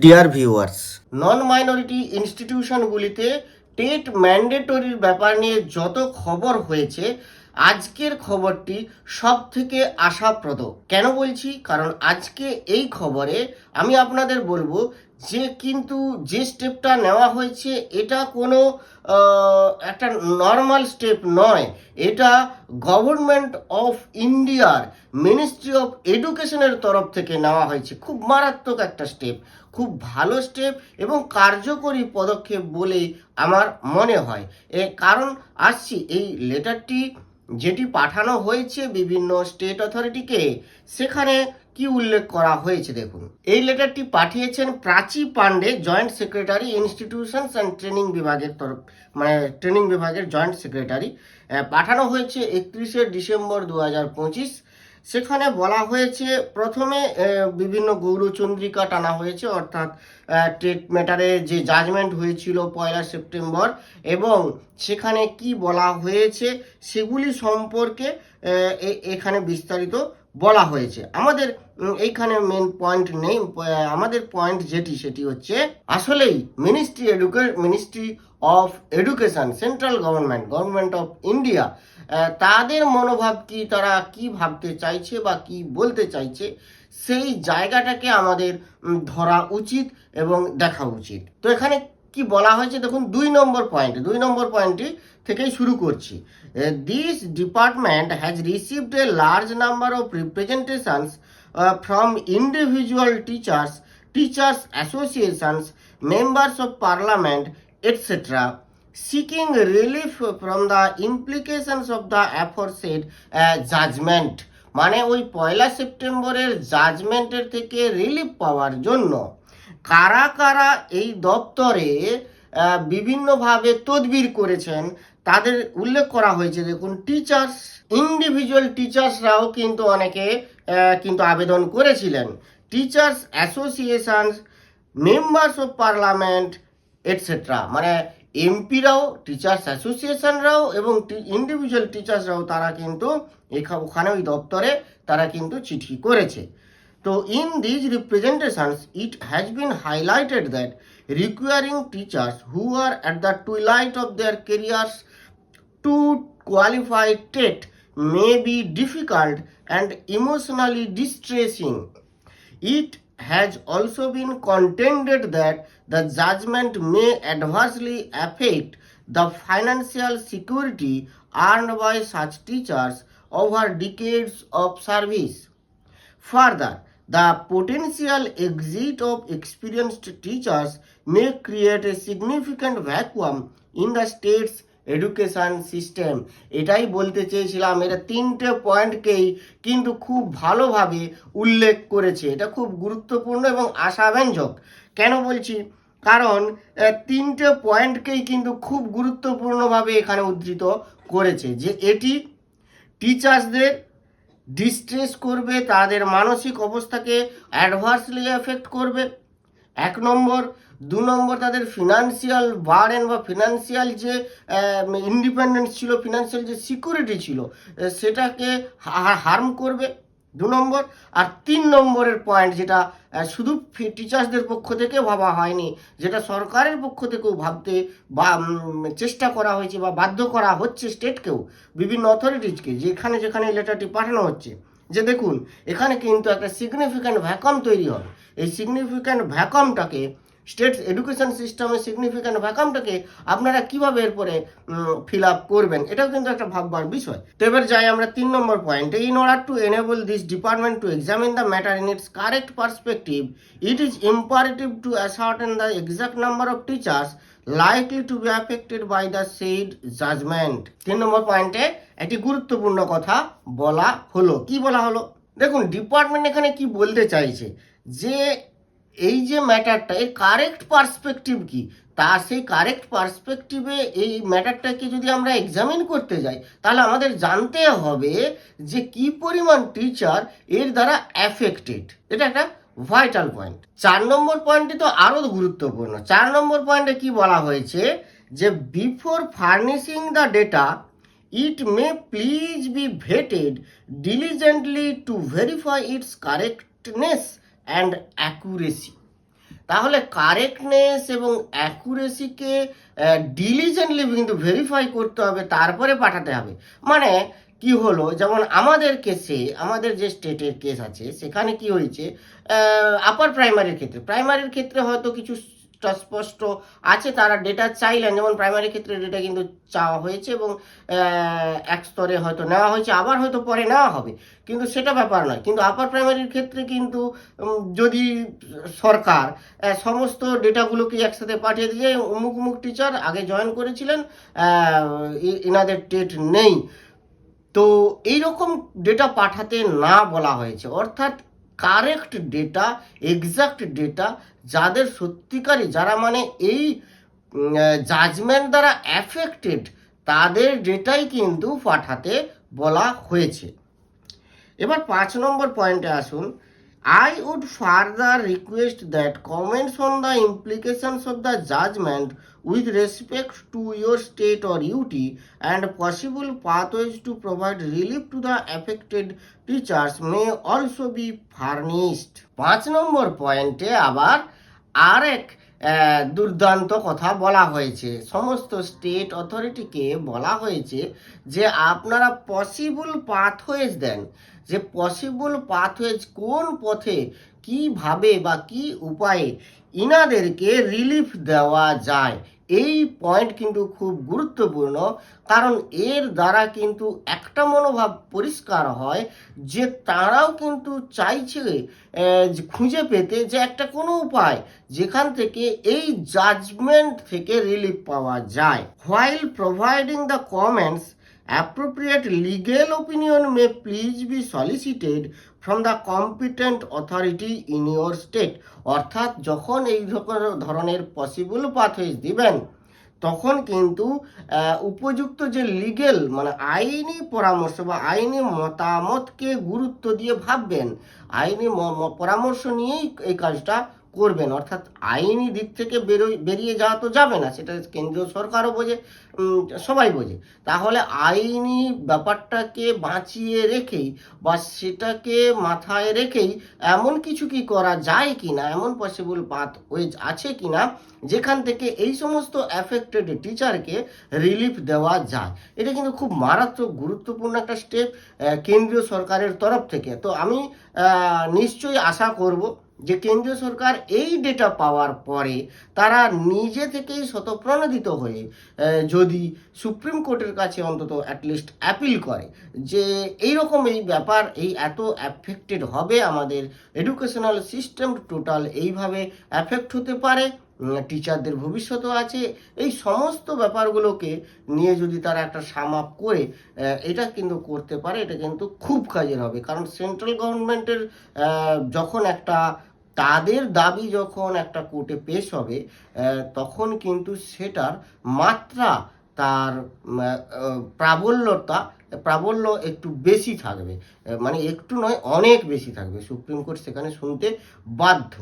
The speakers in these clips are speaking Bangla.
ডিয়ার ভিউয়ার্স, নন মাইনরিটি ইনস্টিটিউশনগুলিতে টেট ম্যান্ডেটরির ব্যাপার নিয়ে যত খবর হয়েছে, আজকের খবরটি সব থেকে আশাপ্রদ। কেন বলছি? কারণ আজকে এই খবরে আমি আপনাদের বলবো যে কিন্তু যে স্টেপটা নেওয়া হয়েছে এটা কোনো একটা নর্মাল স্টেপ নয়। এটা গভর্নমেন্ট অফ ইন্ডিয়ার মিনিস্ট্রি অফ এডুকেশনের তরফ থেকে নেওয়া হয়েছে। খুব মারাত্মক একটা স্টেপ, খুব ভালো স্টেপ এবং কার্যকরী পদক্ষেপ বলেই আমার মনে হয়। কারণ আসছি এই লেটারটি যেটি পাঠানো হয়েছে বিভিন্ন স্টেট অথরিটিকে, সেখানে কি উল্লেখ করা হয়েছে দেখুন। এই লেটারটি পাঠিয়েছেন Prachi Pandey, joint secretary institutions and training বিভাগের তরফ, মানে ট্রেনিং বিভাগের জয়েন্ট সেক্রেটারি। পাঠানো হয়েছে 31শে ডিসেম্বর 2025। সেখানে বলা হয়েছে, প্রথমে বিভিন্ন গৌরচন্দ্রিকা টানা হয়েছে, অর্থাৎ টেট ম্যাটারে যে জাজমেন্ট হয়েছিল 1 সেপ্টেম্বর, এবং সেখানে কি বলা হয়েছে সেগুলি সম্পর্কে এখানে বিস্তারিত বলা হয়েছে। আমাদের এইখানে মেন পয়েন্ট নেই, আমাদের পয়েন্ট যেটি সেটি হচ্ছে আসলেই ministry of education, central government of India, তাদের মনোভাব কি, তারা কি ভাবতে চাইছে বা কি বলতে চাইছে, সেই জায়গাটাকে আমাদের ধরা উচিত এবং দেখা উচিত। তো এখানে কি বলা হয়েছে দেখুন, 2 নম্বর পয়েন্টটি থেকেই শুরু করছি। This department has received a large number of representations from individual teachers associations, members of parliament, etc., seeking relief from the implications of the aforesaid judgment। মানে ওই 1 সেপ্টেম্বরের জাজমেন্টের থেকে রিলিফ পাওয়ার জন্য কারা কারা এই দপ্তরে বিভিন্নভাবে তদবির করেছেন তাদের উল্লেখ করা হয়েছে। দেখুন, টিচার্স, ইন্ডিভিজুয়াল টিচার্সরাও কিন্তু অনেকে কিন্তু আবেদন করেছিলেন, teachers associations, members of parliament, etcetera. মানে এমপিরাও, টিচার্স অ্যাসোসিয়েশনরাও এবং ইন্ডিভিজুয়াল টিচার্সরাও তারা কিন্তু ওখানে ওই দপ্তরে তারা কিন্তু চিঠি করেছে। তো in these representations it has been highlighted that requiring teachers who are at the twilight of their careers to qualify TET may be difficult and emotionally distressing. It has also been contended that the judgment may adversely affect the financial security earned by such teachers over decades of service. Further, the potential exit of experienced teachers may create a significant vacuum in the state's education system. এটাই বলতে চেয়েছিলাম। এটা 3টে পয়েন্টকেই কিন্তু খুব ভালোভাবে উল্লেখ করেছে। এটা খুব গুরুত্বপূর্ণ এবং আশাব্যঞ্জক। কেন বলছি? কারণ 3টে পয়েন্টকেই কিন্তু খুব গুরুত্বপূর্ণভাবে এখানে উদ্ধৃত করেছে, যে এটি টিচার্সদের ডিস্ট্রেস করবে, তাদের মানসিক অবস্থাকে অ্যাডভার্সলি এফেক্ট করবে, 1 নম্বর। 2 নম্বর, তাদের ফিনান্সিয়াল বার্ডেন বা ফিনান্সিয়াল যে ইন্ডিপেন্ডেন্স ছিল, ফিনান্সিয়াল যে সিকিউরিটি ছিল, সেটাকে হার্ম করবে, 2 নম্বর। আর 3 নম্বরের পয়েন্ট, যেটা শুধু টিচার্সদের পক্ষ থেকে ভাবা হয়নি, যেটা সরকারের পক্ষ থেকেও ভাবতে বা চেষ্টা করা হয়েছে বা বাধ্য করা হচ্ছে স্টেটকেও, বিভিন্ন অথরিটিজকে, যেখানে যেখানে এই লেটারটি পাঠানো হচ্ছে, যে দেখুন এখানে কিন্তু একটা সিগনিফিক্যান্ট ভ্যাকাম তৈরি হবে। এই সিগনিফিক্যান্ট ভ্যাকামটাকে, স্টেট এডুকেশন সিস্টেমের সিগনিফিক্যান্ট ভ্যাকামটাকে আপনারা কিভাবে এরপরে ফিল আপ করবেন, এটাও কিন্তু একটা ভাববার বিষয়। তো এবার যাই আমরা 3 নম্বর পয়েন্টে। In order to enable this department to examine the matter in its correct perspective, it is imperative to ascertain the exact number of teachers likely to be affected by the said judgment। 3 নম্বর পয়েন্টে একটি গুরুত্বপূর্ণ কথা বলা হলো। কি বলা হলো দেখুন, ডিপার্টমেন্ট এখানে কি বলতে চাইছে, যে এই যে ম্যাটারটা, এর কারেক্ট পার্সপেক্টিভ কি, তা সেই কারেক্ট পার্সপেক্টিভে এই ম্যাটারটাকে যদি আমরা এক্সামিন করতে যাই, তাহলে আমাদের জানতে হবে যে কি পরিমাণ টিচার এর দ্বারা অ্যাফেক্টেড। এটা একটা ভাইটাল পয়েন্ট। 4 নম্বর পয়েন্টটি তো আরও গুরুত্বপূর্ণ। 4 নম্বর পয়েন্টে কি বলা হয়েছে, যে before furnishing the data it may please be vetted diligently to verify its correctness and accuracy। তাহলে কারেক্টনেস এবং অ্যাকুরেসিকে ডিলিজেন্টলি কিন্তু ভেরিফাই করতে হবে, তারপরে পাঠাতে হবে। মানে কি হলো, যেমন আমাদের কেসে, আমাদের যে স্টেটের কেস আছে সেখানে কি হয়েছে, আপার প্রাইমারির ক্ষেত্রে হয়তো কিছু স্পষ্ট আছে, তারা ডেটা চাইলেন, যেমন প্রাইমারি ক্ষেত্রে ডেটা কিন্তু চাওয়া হয়েছে এবং এক স্তরে হয়তো নেওয়া হয়েছে, আবার হয়তো পরে নেওয়া হবে, কিন্তু সেটা ব্যাপার নয়। কিন্তু আপার প্রাইমারির ক্ষেত্রে কিন্তু যদি সরকার সমস্ত ডেটাগুলোকে একসাথে পাঠিয়ে দিয়ে অমুক অমুক টিচার আগে জয়েন করেছিলেন, ইনাদের টেট নেই, তো এইরকম ডেটা পাঠাতে না বলা হয়েছে। অর্থাৎ কারেক্ট ডেটা, এক্সাক্ট ডেটা, যাদের সত্যিকারই, যারা মানে এই জাজমেন্ট দ্বারা অ্যাফেক্টেড, তাদের ডেটাই কিন্তু পাঠাতে বলা হয়েছে। এবার 5 নম্বর পয়েন্টে আসুন। I would further request that comments on the implications of the judgment with respect to your state or UT and possible pathways to provide relief to the affected teachers may also be furnished. 5 নম্বর পয়েন্টে আবার আরেক দুর্দান্ত কথা বলা হয়েছে। সমস্ত স্টেট অথরিটিকে বলা হয়েছে যে আপনারা পসিবল পাথওয়েজ দেন, যে পসিবল পাথওয়েজ কোন পথে, কিভাবে বা কি উপায়ে ইনাদেরকে রিলিফ দেওয়া যায়। এই পয়েন্ট কিন্তু খুব গুরুত্বপূর্ণ, কারণ এর দ্বারা কিন্তু একটা মনোভাব পরিষ্কার হয় যে তারাও কিন্তু চাইছে খুঁজে পেতে যে একটা কোনো উপায় যেখান থেকে এই জাজমেন্ট থেকে রিলিফ পাওয়া যায়। While providing the comments, appropriate legal opinion may please be solicited from the competent authority in your state. অর্থাৎ যখন এই ধরনের পসিবল পাথওয়েজ দিবেন, তখন কিন্তু উপযুক্ত যে লিগেল মানে আইনি পরামর্শ বা আইনি মতামতকে গুরুত্ব দিয়ে ভাববেন, আইনি পরামর্শ নিয়েই এই কাজটা করবেন। অর্থাৎ আইনি দিক থেকে বেরিয়ে যাওয়া তো যাবে না, সেটা কেন্দ্রীয় সরকারও বোঝে, সবাই বোঝে। তাহলে আইনি ব্যাপারটাকে বাঁচিয়ে রেখেই বা সেটাকে মাথায় রেখেই এমন কিছু কি করা যায় কি না, এমন পসিবল পাথওয়েজ আছে কি না যেখান থেকে এই সমস্ত অ্যাফেক্টেড টিচারকে রিলিফ দেওয়া যায়। এটা কিন্তু খুব মারাত্মক গুরুত্বপূর্ণ একটা স্টেপ কেন্দ্রীয় সরকারের তরফ থেকে। তো আমি নিশ্চয়ই আশা করব যে কেন্দ্রীয় সরকার এই ডেটা পাওয়ার পরে তারা নিজে থেকেই স্বতঃপ্রণোদিত হয়ে যদি সুপ্রিম কোর্টের কাছে অন্তত অ্যাটলিস্ট অ্যাপিল করে যে এইরকম এই ব্যাপার, এই এত অ্যাফেক্টেড হবে আমাদের এডুকেশনাল সিস্টেম, টোটাল এইভাবে অ্যাফেক্ট হতে পারে, টিচারদের ভবিষ্যৎও আছে, এই সমস্ত ব্যাপারগুলোকে নিয়ে যদি তারা একটা সাম আপ করে এটা কিন্তু করতে পারে, এটা কিন্তু খুব কাজের হবে। কারণ সেন্ট্রাল গভর্নমেন্টের যখন একটা তাদের দাবি যখন একটা কোর্টে পেশ হবে, তখন কিন্তু সেটার মাত্রা, তার প্রাবল্য একটু বেশি থাকবে, মানে একটু নয় অনেক বেশি থাকবে। সুপ্রিম কোর্ট সেখানে শুনতে বাধ্য।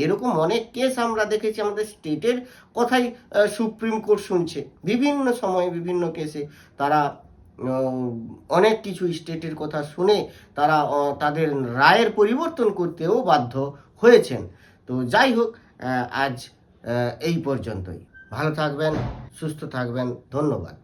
এরকম অনেক কেস আমরা দেখেছি, আমাদের স্টেটের কথাই সুপ্রিম কোর্ট শুনছে বিভিন্ন সময়ে বিভিন্ন কেসে। তারা অনেক কিছু স্টেটের কথা শুনে তারা তাদের রায়ের পরিবর্তন করতেও বাধ্য হয়েছেন। তো যাই হোক, আজ এই পর্যন্তই। ভালো থাকবেন, সুস্থ থাকবেন, ধন্যবাদ।